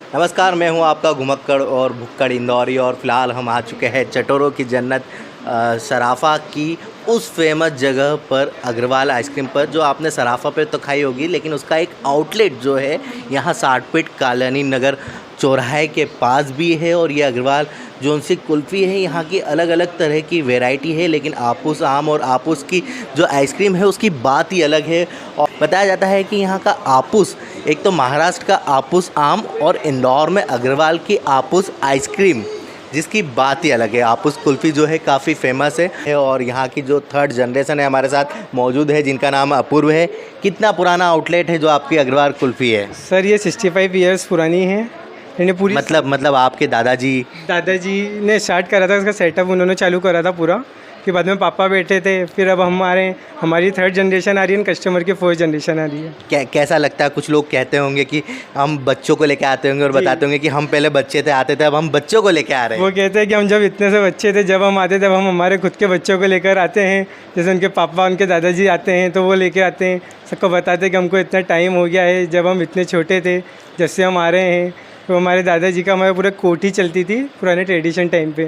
नमस्कार, मैं हूं आपका घुमक्कड़ और भुक्कड़ इंदौरी और फ़िलहाल हम आ चुके हैं चटोरों की जन्नत सराफ़ा की उस फेमस जगह पर, अग्रवाल आइसक्रीम पर। जो आपने सराफ़ा पे तो खाई होगी, लेकिन उसका एक आउटलेट जो है यहाँ 60 फीट कॉलोनी नगर चौराहे के पास भी है। और ये अग्रवाल जो उनसी कुल्फ़ी है, यहाँ की अलग अलग तरह की वैरायटी है, लेकिन आपूस आम और आपूस की जो आइसक्रीम है उसकी बात ही अलग है। और बताया जाता है कि यहाँ का आपूस, एक तो महाराष्ट्र का आपूस आम और इंदौर में अग्रवाल की आपूस आइसक्रीम, जिसकी बात ही अलग है। आपूस कुल्फ़ी जो है काफ़ी फेमस है और यहाँ की जो थर्ड जनरेशन है हमारे साथ मौजूद है, जिनका नाम अपूर्व है। कितना पुराना आउटलेट है जो आपकी अग्रवाल कुल्फ़ी है? सर ये 65 ईयर्स पुरानी है। इन्हें पूरी मतलब आपके दादाजी ने स्टार्ट करा था, इसका सेटअप उन्होंने चालू करा था पूरा। फिर बाद में पापा बैठे थे, फिर अब हमारी थर्ड जनरेशन आ रही है, कस्टमर की फोर्थ जनरेशन आ रही है। कैसा लगता है? कुछ लोग कहते होंगे कि हम बच्चों को लेकर आते होंगे और बताते होंगे कि हम पहले बच्चे थे, आते थे, अब हम बच्चों को लेकर आ रहे हैं। वो कहते हैं कि हम जब इतने से बच्चे थे, जब हम आते थे, अब हम हमारे खुद के बच्चों को लेकर आते हैं। जैसे उनके पापा, उनके दादाजी आते हैं तो वो लेके आते हैं, सबको बताते हैं कि हमको इतना टाइम हो गया है, जब हम इतने छोटे थे, जब से हम आ रहे हैं। तो हमारे दादाजी का हमारे पूरा कोठी चलती थी पुराने ट्रेडिशन टाइम पे,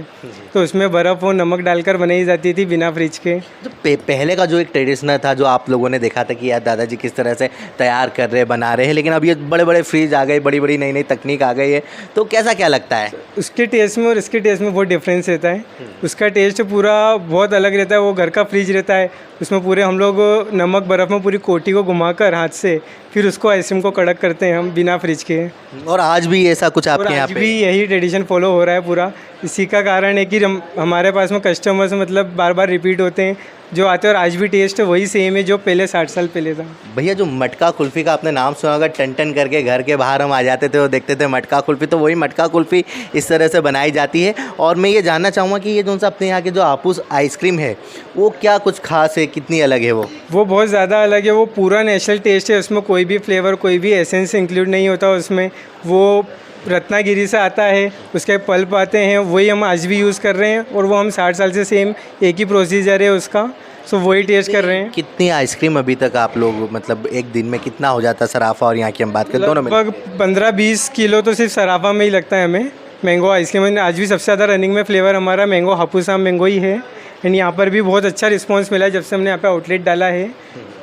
तो उसमें बर्फ़ और नमक डालकर बनाई जाती थी बिना फ्रिज के। तो पहले का जो एक ट्रेडिशनल था, जो आप लोगों ने देखा था कि यार दादाजी किस तरह से तैयार कर रहे, बना रहे हैं, लेकिन अब ये बड़े बड़े फ्रिज आ गए, बड़ी बड़ी नई नई तकनीक आ गई है, तो कैसा क्या लगता है? उसके टेस्ट में और इसके टेस्ट में बहुत डिफरेंस रहता है। उसका टेस्ट पूरा बहुत अलग रहता है। वो घर का फ्रिज रहता है, उसमें पूरे हम लोग नमक बर्फ़ में पूरी कोठी को घुमाकर हाथ से फिर उसको आइसक्रीम को कड़क करते हैं हम बिना फ्रिज के। और आज भी ऐसा कुछ आपके यहाँ पे? आज भी यही ट्रेडिशन फॉलो हो रहा है पूरा। इसी का कारण है कि हमारे पास में कस्टमर्स मतलब बार बार रिपीट होते हैं जो आते हैं, और आज भी टेस्ट वही सेम है जो पहले 60 साल पहले था। भैया जो मटका कुल्फ़ी का आपने नाम सुना होगा, टन टन करके घर के बाहर हम आ जाते थे और देखते थे मटका कुल्फ़ी, तो वही मटका कुल्फ़ी इस तरह से बनाई जाती है। और मैं ये जानना चाहूँगा कि ये जो सा अपने यहाँ के जो आपूस आइसक्रीम है, वो क्या कुछ खास है, कितनी अलग है? वो बहुत ज़्यादा अलग है। वो पूरा नेचुरल टेस्ट है, उसमें कोई भी फ्लेवर, कोई भी एसेंस इंक्लूड नहीं होता उसमें। वो रत्नागिरी से आता है, उसके पल्प आते हैं, वही हम आज भी यूज़ कर रहे हैं, और वो हम 60 साल से सेम एक ही प्रोसीजर है उसका, सो वही टेस्ट कर रहे हैं। कितनी आइसक्रीम अभी तक आप लोग, मतलब एक दिन में कितना हो जाता है सराफ़ा और यहाँ की हम बात करें दोनों में? लगभग 15-20 किलो तो सिर्फ सराफ़ा में ही लगता है हमें। मैंगो आइसक्रीम आज भी सबसे ज़्यादा रनिंग में फ्लेवर हमारा मैंगो हापुस आम मैंगो ही है। एंड यहाँ पर भी बहुत अच्छा रिस्पांस मिला है जब से हमने यहाँ पे आउटलेट डाला है।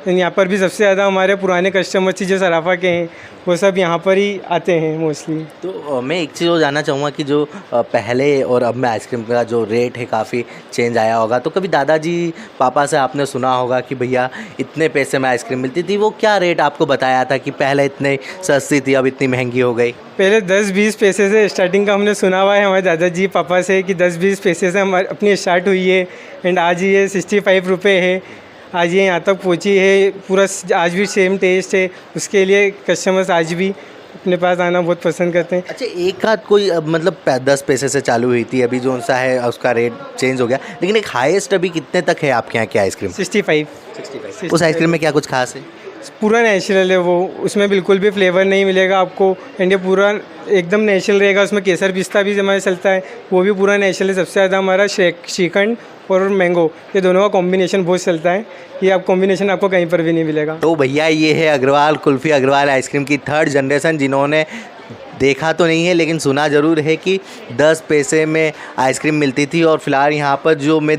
एंड यहाँ पर भी सबसे ज़्यादा हमारे पुराने कस्टमर्स जो सराफ़ा के हैं वो सब यहाँ पर ही आते हैं मोस्टली। तो मैं एक चीज़ और जानना चाहूँगा कि जो पहले और अब में आइसक्रीम का जो रेट है काफ़ी चेंज आया होगा, तो कभी दादाजी पापा से आपने सुना होगा कि भैया इतने पैसे में आइसक्रीम मिलती थी, वो क्या रेट आपको बताया था कि पहले इतने सस्ती थी अब इतनी महंगी हो गई? पहले 10-20 पैसे से स्टार्टिंग का हमने सुना हुआ है हमारे दादाजी पापा से कि 10-20 पैसे से हमारी अपनी स्टार्ट हुई है। एंड आज ये 65 रुपये है, आज ये यहाँ तक पहुँची है। पूरा आज भी सेम टेस्ट है, उसके लिए कस्टमर्स आज भी अपने पास आना बहुत पसंद करते हैं। अच्छा, एक आध कोई मतलब 10 पैसे से चालू हुई थी, अभी जो सा है उसका रेट चेंज हो गया, लेकिन एक हाईएस्ट अभी कितने तक है आपके यहाँ की आइसक्रीम? 65। उस आइसक्रीम में क्या कुछ खास है? पूरा नेचुरल है वो, उसमें बिल्कुल भी फ्लेवर नहीं मिलेगा आपको। एंड ये पूरा एकदम नेचुरल रहेगा। उसमें केसर पिस्ता भी हमारा चलता है, वो भी पूरा नेचुरल है। सबसे ज़्यादा हमारा श्रीखंड और मैंगो, ये दोनों का कॉम्बिनेशन बहुत चलता है। ये आप कॉम्बिनेशन आपको कहीं पर भी नहीं मिलेगा। तो भैया ये है अग्रवाल कुल्फ़ी, अग्रवाल आइसक्रीम की थर्ड जनरेशन, जिन्होंने देखा तो नहीं है लेकिन सुना ज़रूर है कि 10 पैसे में आइसक्रीम मिलती थी। और फिलहाल यहाँ पर जो मैं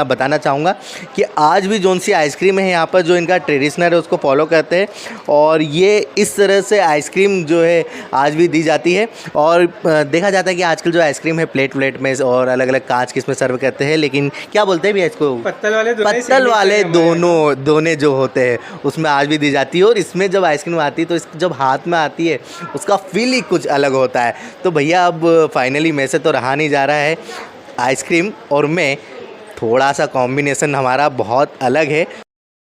बताना चाहूँगा कि आज भी जोन सी आइसक्रीम है यहाँ पर, जो इनका ट्रेडिशनल है उसको फॉलो करते हैं, और ये इस तरह से आइसक्रीम जो है आज भी दी जाती है। और देखा जाता है कि आजकल जो आइसक्रीम है प्लेट में और अलग अलग कांच की इसमें सर्व करते हैं, लेकिन क्या बोलते हैं भैया इसको? पत्तल वाले दोने जो होते हैं उसमें आज भी दी जाती है। और इसमें जब आइसक्रीम आती है तो जब हाथ में आती है उसका फील ही कुछ अलग होता है। तो भैया अब फाइनली में से तो रहा नहीं जा रहा है आइसक्रीम और मैं, थोड़ा सा कॉम्बिनेशन हमारा बहुत अलग है।